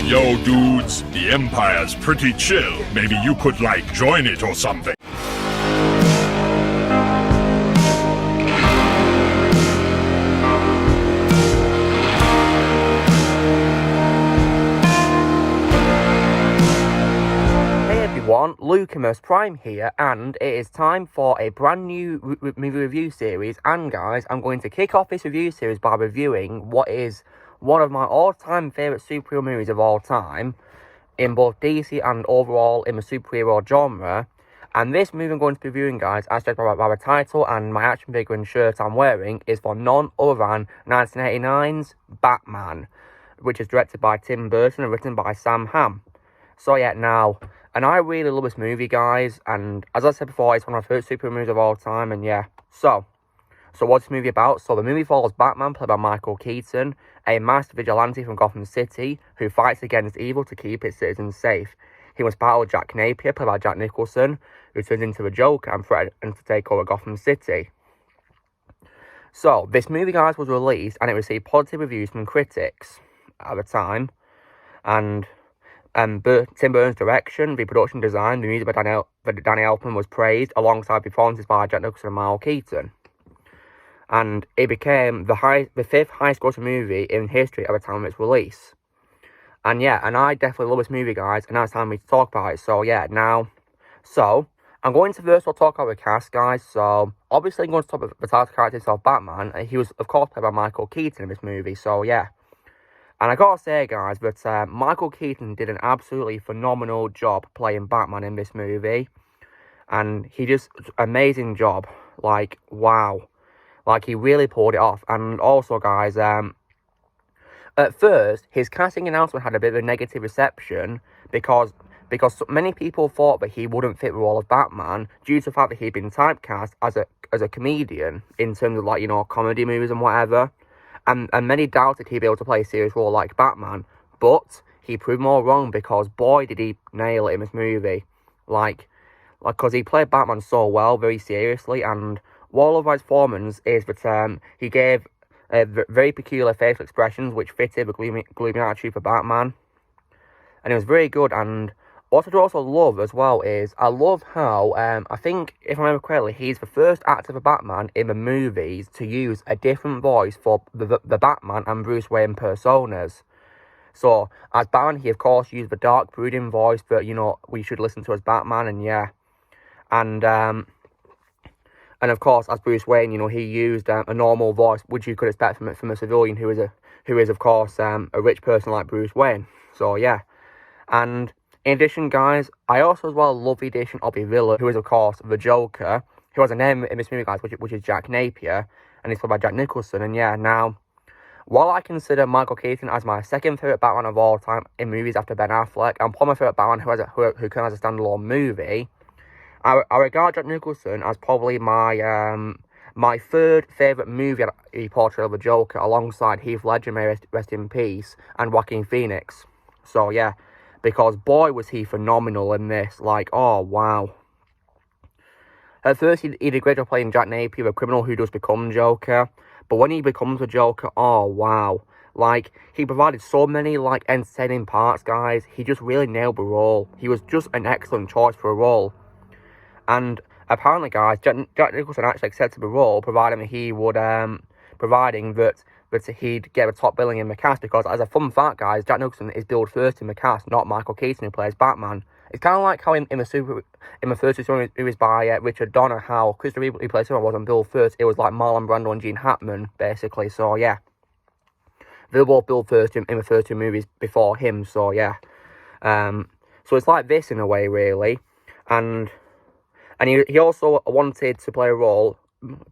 Yo, dudes, the Empire's pretty chill. Maybe you could, join it or something. Hey everyone, Lucamus Prime here, and it is time for a brand new movie review series. And guys, I'm going to kick off this review series by reviewing what is one of my all-time favourite superhero movies of all time, in both DC and overall in the superhero genre. And this movie I'm going to be reviewing, guys, as judged by the title and my action figure and shirt I'm wearing, is for none other than 1989's Batman, which is directed by Tim Burton and written by Sam Hamm. So yeah, now, and I really love this movie, guys, and as I said before, it's one of my favourite superhero movies of all time, and yeah, so what's this movie about? So the movie follows Batman, played by Michael Keaton, a masked vigilante from Gotham City, who fights against evil to keep its citizens safe. He must battle Jack Napier, played by Jack Nicholson, who turns into the Joker and threatens to take over Gotham City. So, this movie, guys, was released, and it received positive reviews from critics at the time, and Tim Burton's direction, the production design, the music by Danny Elfman was praised, alongside performances by Jack Nicholson and Michael Keaton. And it became the fifth highest grossing movie in history at the time of its release. And yeah, and I definitely love this movie, guys, and now it's time for me to talk about it. So yeah, I'm going to first of all talk about the cast, guys. So obviously I'm going to talk about the title character of Batman, and he was of course played by Michael Keaton in this movie, so yeah. And I gotta say, guys, that Michael Keaton did an absolutely phenomenal job playing Batman in this movie. And he just, amazing job, wow. He really pulled it off. And also, guys, at first, his casting announcement had a bit of a negative reception because many people thought that he wouldn't fit the role of Batman due to the fact that he'd been typecast as a comedian in terms of, comedy movies and whatever. And many doubted he'd be able to play a serious role like Batman. But he proved more wrong because, boy, did he nail it in this movie. Because he played Batman so well, very seriously, and what I love about his performance is that he gave very peculiar facial expressions which fitted the gloomy attitude for Batman. And it was very good. And what I do also love as well is, I love how, I think, if I remember correctly, he's the first actor for Batman in the movies to use a different voice for the Batman and Bruce Wayne personas. So, as Batman, he of course used the dark, brooding voice that, we should listen to as Batman, and yeah. And of course, as Bruce Wayne, he used a normal voice, which you could expect from a civilian who is of course a rich person like Bruce Wayne. So yeah, and in addition, guys, I also as well love the addition of a villain who is of course the Joker, who has a name in this movie, guys, which is Jack Napier, and he's played by Jack Nicholson. And yeah, now, while I consider Michael Keaton as my second favourite Batman of all time in movies after Ben Affleck, and probably my favourite Batman who can has a standalone movie, I regard Jack Nicholson as probably my third favourite movie portrayal of the Joker, alongside Heath Ledger, may rest in peace, and Joaquin Phoenix. So yeah, because boy was he phenomenal in this, oh wow. At first he did a great job playing Jack Napier, a criminal who does become Joker, but when he becomes a Joker, oh wow. He provided so many, entertaining parts, guys. He just really nailed the role. He was just an excellent choice for a role. And apparently, guys, Jack Nicholson actually accepted the role, providing that he'd get the top billing in the cast. Because, as a fun fact, guys, Jack Nicholson is billed first in the cast, not Michael Keaton, who plays Batman. It's kind of like how in the first two movies by Richard Donner, how Christopher Reeve, who plays Superman, wasn't billed first. It was like Marlon Brando and Gene Hackman, basically. So yeah, they were both billed first in the first two movies before him. So yeah, so it's like this in a way, really, and he also wanted to play a role,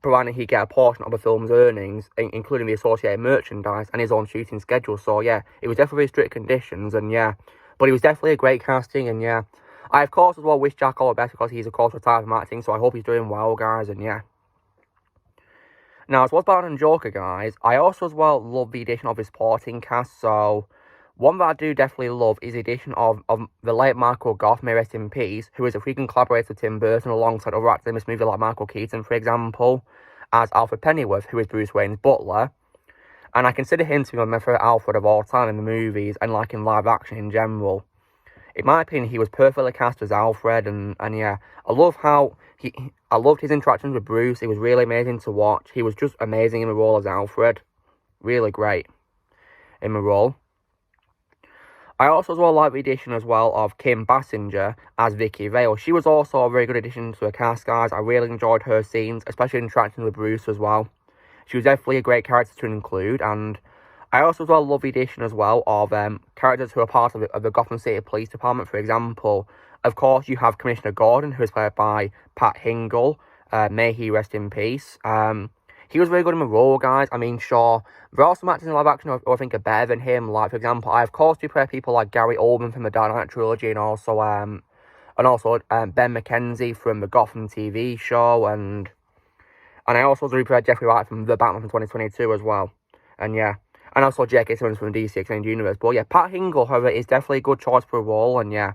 providing he get a portion of the film's earnings, including the associated merchandise and his own shooting schedule. So yeah, it was definitely strict conditions, and yeah, but it was definitely a great casting, and yeah. I of course as well wish Jack all the best because he's of course retired from acting, so I hope he's doing well, guys, and yeah. Now, as well as Batman and Joker, guys, I also as well love the addition of his supporting cast. So one that I do definitely love is the addition of the late Michael Gough, may rest in peace, who is a frequent collaborator with Tim Burton alongside other actors in this movie like Michael Keaton, for example, as Alfred Pennyworth, who is Bruce Wayne's butler. And I consider him to be my favourite Alfred of all time in the movies and like in live action in general. In my opinion, he was perfectly cast as Alfred, and yeah, I loved his interactions with Bruce. It was really amazing to watch. He was just amazing in the role as Alfred. Really great in the role. I also as well like the addition as well of Kim Basinger as Vicky Vale. She was also a very good addition to the cast, guys. I really enjoyed her scenes, especially interacting with Bruce as well. She was definitely a great character to include, and I also as well love the addition as well of characters who are part of the Gotham City Police Department. For example, of course, you have Commissioner Gordon, who is played by Pat Hingle. May he rest in peace. He was very good in the role, guys. I mean, sure, there are some actors in live action who I think are better than him. Like, for example, I of course do play people like Gary Oldman from the Dark Knight trilogy, and also Ben McKenzie from the Gotham TV show, and I also do play Jeffrey Wright from The Batman from 2022 as well. And yeah, and also J.K. Simmons from the DC Extended Universe. But yeah, Pat Hingle, however, is definitely a good choice for a role, and yeah.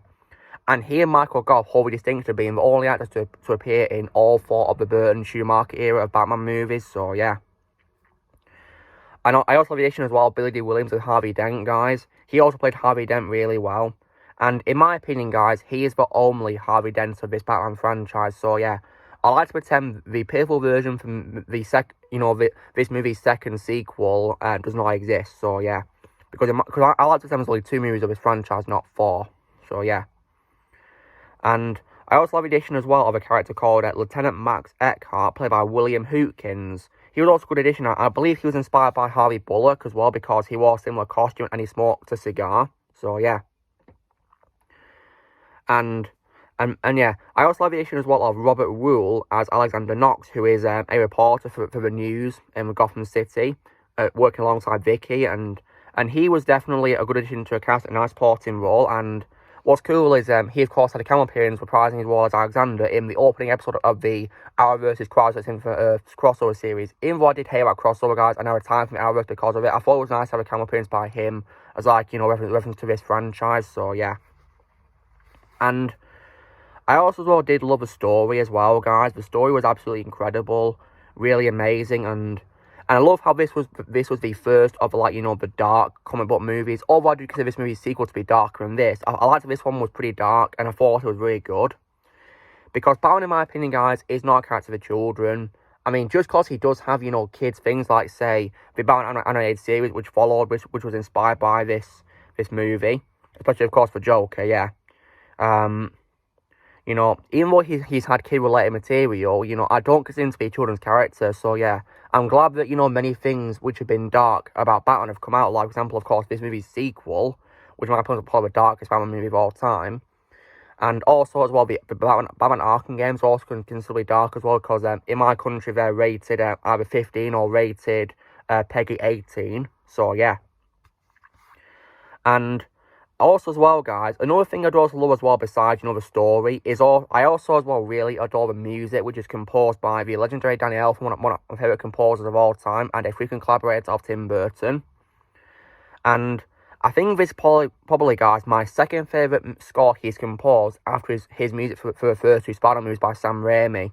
And he and Michael Gough hold the distinction of being the only actors to appear in all 4 of the Burton Schumacher era of Batman movies, so yeah. And I also have the addition as well, Billy D. Williams as Harvey Dent, guys. He also played Harvey Dent really well. And in my opinion, guys, he is the only Harvey Dent of this Batman franchise, so yeah. I like to pretend the pitiful version from this movie's second sequel does not exist, so yeah. Because I like to pretend there's only 2 movies of this franchise, not 4, so yeah. And I also have the addition as well of a character called Lieutenant Max Eckhart, played by William Hootkins. He was also a good addition. I believe he was inspired by Harvey Bullock as well, because he wore a similar costume and he smoked a cigar. So yeah. And yeah, I also have the addition as well of Robert Rule as Alexander Knox, who is a reporter for the news in Gotham City, working alongside Vicky, and he was definitely a good addition to a cast, a nice supporting role. And what's cool is he of course had a cameo appearance reprising his role as Alexander in the opening episode of the Arrowverse Crisis Infinite Earths crossover series. Even though I did hate about crossover, guys, I now retired from the Arrowverse because of it, I thought it was nice to have a cameo appearance by him as, like, you know, reference to this franchise, so yeah. And I also as well did love the story as well, guys. The story was absolutely incredible, really amazing, and I love how this was the first of, like, you know, the dark comic book movies. Although I do consider this movie's sequel to be darker than this, I liked that this one was pretty dark, and I thought it was really good. Because Batman, in my opinion, guys, is not a character for children. I mean, just because he does have, you know, kids things like, say, the Batman animated series, which followed, which was inspired by this movie, especially, of course, for Joker, yeah. You know, even though he's had kid-related material, you know, I don't consider him to be a children's character, so yeah. I'm glad that, you know, many things which have been dark about Batman have come out, like, for example, of course, this movie's sequel, which might be probably the darkest Batman movie of all time. And also, as well, the Batman Arkham games are also considerably dark as well, because in my country, they're rated either 15 or rated PEGI 18, so yeah. And also as well, guys, another thing I do also love as well, besides, you know, the story, is I also as well really adore the music, which is composed by the legendary Danny Elfman, one of my favourite composers of all time, and a frequent collaborator of Tim Burton. And I think this probably, guys, my second favourite score he's composed after his music for the first 2 Spider-Man movies by Sam Raimi.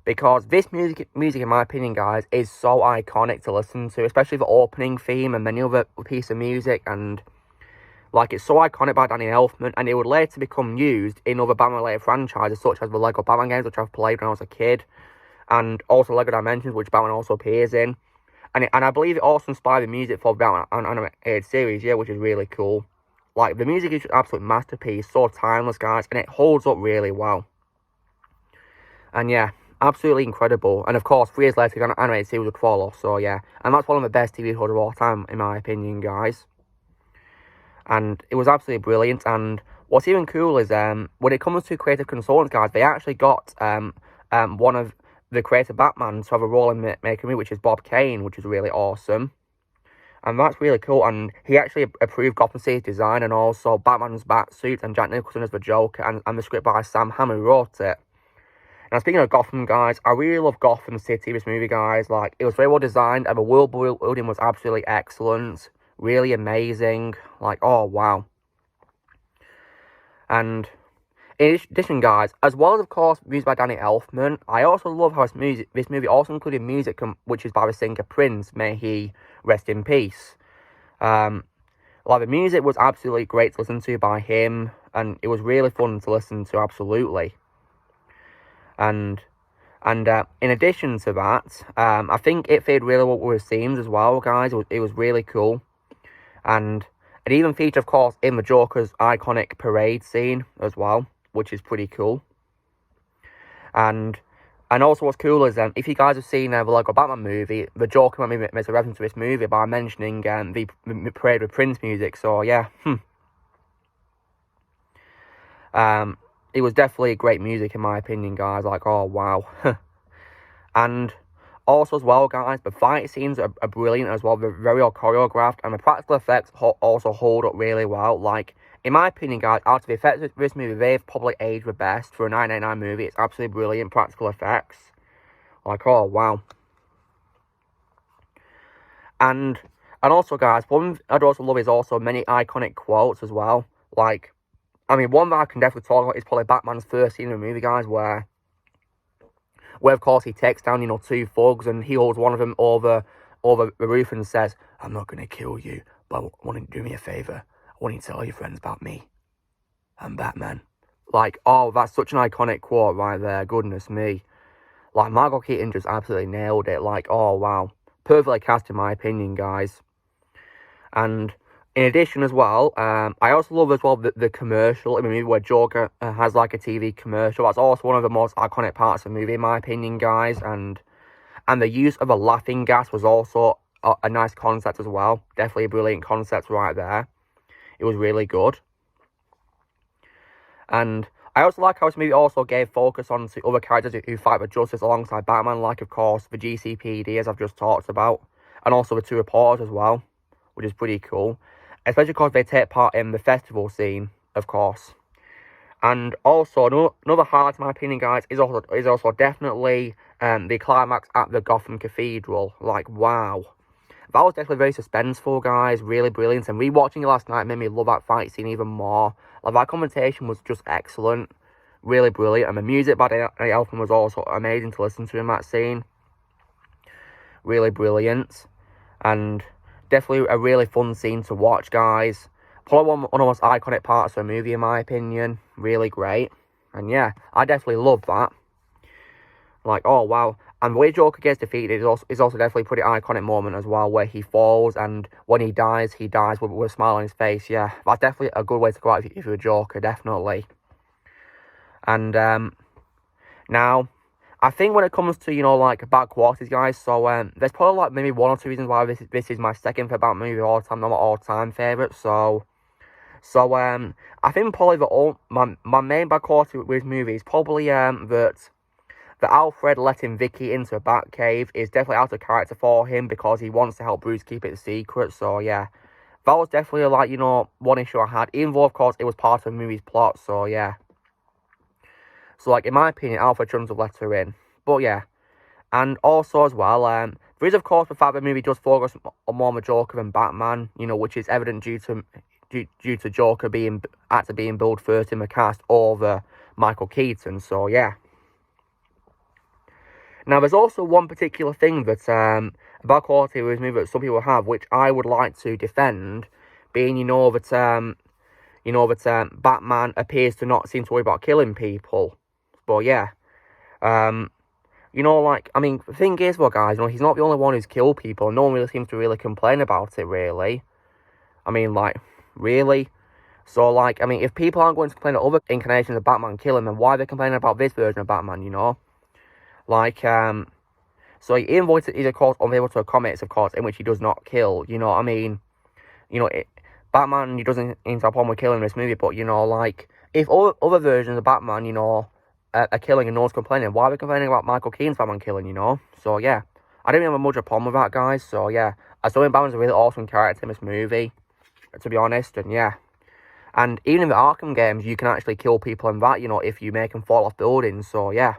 Because this music, in my opinion, guys, is so iconic to listen to, especially the opening theme and many other piece of music, and like, it's so iconic by Danny Elfman, and it would later become used in other Batman-related franchises, such as the Lego Batman games, which I've played when I was a kid, and also Lego Dimensions, which Batman also appears in. And I believe it also inspired the music for the Batman animated series, yeah, which is really cool. Like, the music is an absolute masterpiece, so timeless, guys, and it holds up really well. And yeah, absolutely incredible. And of course, 3 years later, the animated series would follow, so yeah. And that's one of the best TV shows of all time, in my opinion, guys. And it was absolutely brilliant. And what's even cool is when it comes to creative consultants, guys, they actually got one of the creative Batman to have a role in making me, which is Bob Kane, which is really awesome. And that's really cool. And he actually approved Gotham City's design, and also Batman's Batsuit, and Jack Nicholson as the Joker, and the script by Sam Hamm, who wrote it. Now, speaking of Gotham, guys, I really love Gotham City, this movie, guys. Like, it was very well designed, and the world building was absolutely excellent. Really amazing. Like, oh, wow. And in addition, guys, as well as, of course, music by Danny Elfman, I also love how this movie also included music which is by the singer Prince, may he rest in peace. Like, the music was absolutely great to listen to by him, and it was really fun to listen to, absolutely. And in addition to that, I think it fitted really well with scenes as well, guys. It was really cool. And it even featured, of course, in the Joker's iconic parade scene as well, which is pretty cool. And also what's cool is, if you guys have seen the Lego Batman movie, the Joker makes a reference to this movie by mentioning the Parade with Prince music, so yeah. It was definitely great music in my opinion, guys, like, oh wow. And also as well, guys, the fight scenes are brilliant as well. They're very well choreographed, and the practical effects also hold up really well. Like, in my opinion, guys, out of the effects of this movie, they've probably aged the best for a 1989 movie. It's absolutely brilliant practical effects. Like, oh, wow. And also, guys, one I'd also love is also many iconic quotes as well. Like, I mean, one that I can definitely talk about is probably Batman's first scene in the movie, guys, where of course, he takes down, two thugs, and he holds one of them over the roof and says, "I'm not going to kill you, but I want you to do me a favour. I want you to tell all your friends about me. I'm Batman." Like, oh, that's such an iconic quote right there. Goodness me. Like, Michael Keaton just absolutely nailed it. Like, oh, wow. Perfectly cast, in my opinion, guys. And in addition as well, I also love as well the commercial in the movie where Joker has like a TV commercial. That's also one of the most iconic parts of the movie, in my opinion, guys. And the use of a laughing gas was also a nice concept as well. Definitely a brilliant concept right there. It was really good. And I also like how this movie also gave focus on to other characters who fight for justice alongside Batman, like, of course, the GCPD, as I've just talked about, and also the two reporters as well, which is pretty cool. Especially because they take part in the festival scene, of course. And also, another highlight, in my opinion, guys, is also definitely the climax at the Gotham Cathedral. Like, wow. That was definitely very suspenseful, guys. Really brilliant. And rewatching it last night made me love that fight scene even more. Like, that commentation was just excellent. Really brilliant. And the music by Danny Elfman was also amazing to listen to in that scene. Really brilliant. And definitely a really fun scene to watch, guys. Probably one of the most iconic parts of the movie, in my opinion. Really great. And yeah, I definitely love that. Like, oh, wow. And the way Joker gets defeated is also definitely a pretty iconic moment as well, where he falls, and when he dies with a smile on his face. Yeah, that's definitely a good way to go out if you're a Joker, definitely. And now, I think when it comes to, like, bad qualities, guys, so, there's probably, like, maybe one or two reasons why this is my second favourite Batman movie of all time, not my all-time favourite, so, I think probably my main bad quality with this movie is probably, that Alfred letting Vicky into a Batcave is definitely out of character for him, because he wants to help Bruce keep it a secret, so, yeah. That was definitely, like, one issue I had, even though, of course, it was part of the movie's plot, so, yeah. So, like, in my opinion, Alfred shouldn't have let her in. But, yeah. And also, as well, there is, of course, the fact that the movie does focus on more on the Joker than Batman, which is evident due to Joker being billed first in the cast over Michael Keaton. So, yeah. Now, there's also one particular thing that, about quality of this movie that some people have, which I would like to defend, being, that Batman appears to not seem to worry about killing people. But yeah, like, I mean, the thing is, well, guys, he's not the only one who's killed people, and no one really seems to really complain about it, really. I mean, like, really? So, like, I mean, if people aren't going to complain at other incarnations of Batman killing, then why are they complaining about this version of Batman, Like, so even though he's, of course, unable to comics, of course, in which he does not kill, I mean, Batman, he doesn't seem to have a problem with killing in this movie, but, like, if other versions of Batman, are killing and no one's complaining, why are we complaining about Michael Keaton's Batman killing, So, yeah, I don't really have much of a problem with that, guys, so, yeah. I still think Batman's a really awesome character in this movie, to be honest, and, yeah. And even in the Arkham games, you can actually kill people in that, if you make them fall off buildings, so, yeah.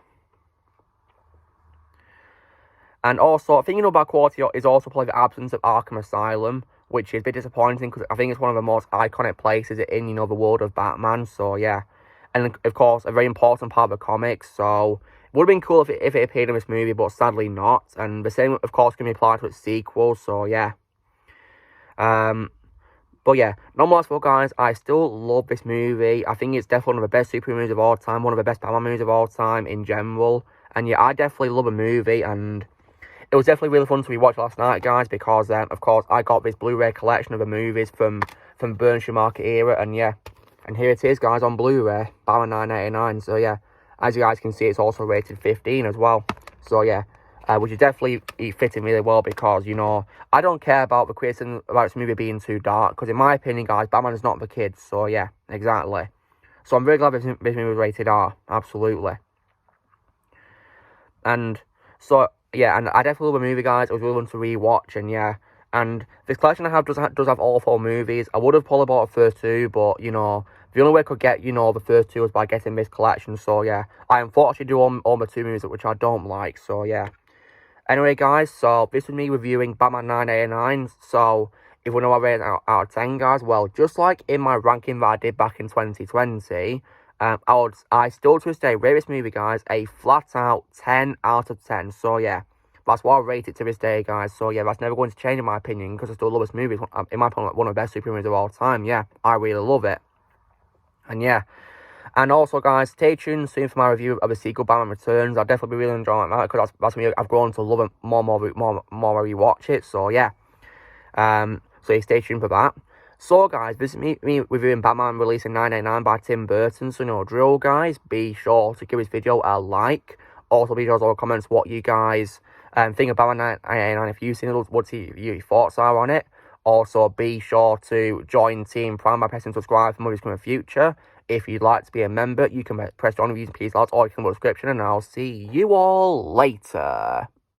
And also, I think, bad quality is also probably the absence of Arkham Asylum, which is a bit disappointing, because I think it's one of the most iconic places in, the world of Batman, so, yeah. and of course a very important part of the comics. So it would have been cool if it appeared in this movie, but sadly not. And the same, of course, can be applied to its sequel. So yeah. But yeah, nonetheless, well, guys, I still love this movie. I think it's definitely one of the best superhero movies of all time, one of the best Batman movies of all time in general. And yeah, I definitely love a movie, and it was definitely really fun to rewatch last night, guys, because of course I got this Blu-ray collection of the movies from Burn Schumacher era, and yeah, and here it is, guys, on Blu-ray, Batman 1989. So yeah, as you guys can see, it's also rated 15 as well. So yeah. Which is definitely fitting really well because, you know, I don't care about the criticism about this movie being too dark, because in my opinion, guys, Batman is not for kids. So yeah, exactly. So I'm very glad this movie was rated R, absolutely. And so yeah, and I definitely love the movie, guys. It was really fun to rewatch, and yeah, and this collection I have does have all 4 movies. I would have probably bought the first 2, but you know, the only way I could get, you know, the first 2 was by getting this collection. So yeah, I unfortunately do all the 2 movies which I don't like. So yeah. Anyway, guys, so this was me reviewing Batman 1989. So if we know I rate it out of 10, guys, well, just like in my ranking that I did back in 2020, I still to this day rate this movie, guys, a flat out 10 out of 10. So yeah, that's what I rate it to this day, guys. So yeah, that's never going to change in my opinion, because I still love this movie. It's, in my opinion, one of the best superhero movies of all time. Yeah, I really love it. And yeah. And also, guys, stay tuned soon for my review of the sequel, Batman Returns. I'll definitely be really enjoying that, because that's me. I've grown to love it more I rewatch it. So yeah, so stay tuned for that. So guys, this is me reviewing Batman released in 1989 by Tim Burton. So you know drill, guys. Be sure to give this video a like. Also, be sure to comment what you guys think of Batman 1989. If you've seen it, what your thoughts are on it. Also, be sure to join Team Prime by pressing subscribe for movies coming in the future. If you'd like to be a member, you can press on the views and please, or you can go to the description, and I'll see you all later.